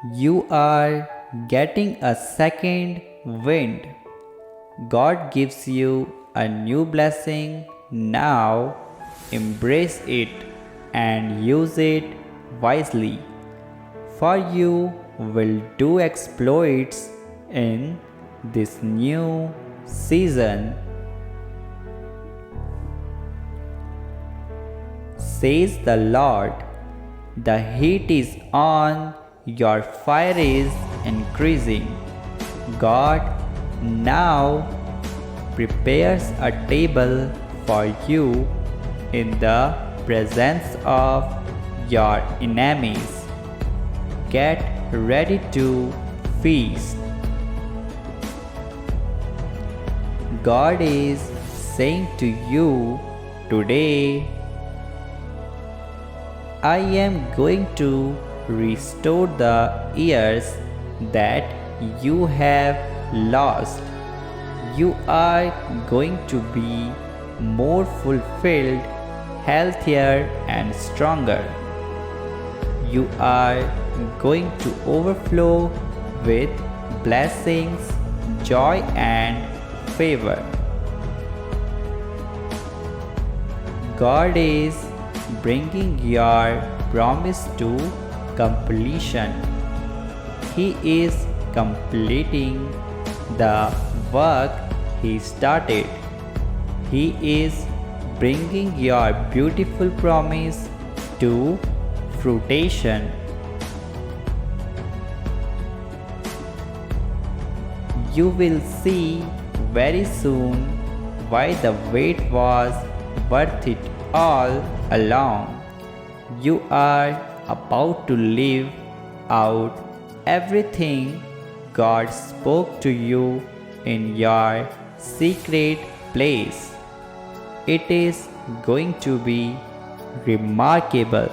You are getting a second wind. God gives you a new blessing now. Embrace it and use it wisely. For you will do exploits in this new season, says the Lord. The heat is on, your fire is increasing. God now prepares a table for you in the presence of your enemies. Get ready to feast. God is saying to you today, I am going to restore the years that you have lost. You are going to be more fulfilled, healthier, and stronger. You are going to overflow with blessings, joy, and favor. God is bringing your promise to completion. He is completing the work He started. He is bringing your beautiful promise to fruition. You will see very soon why the wait was worth it all along. You are about to live out everything God spoke to you in your secret place. It is going to be remarkable.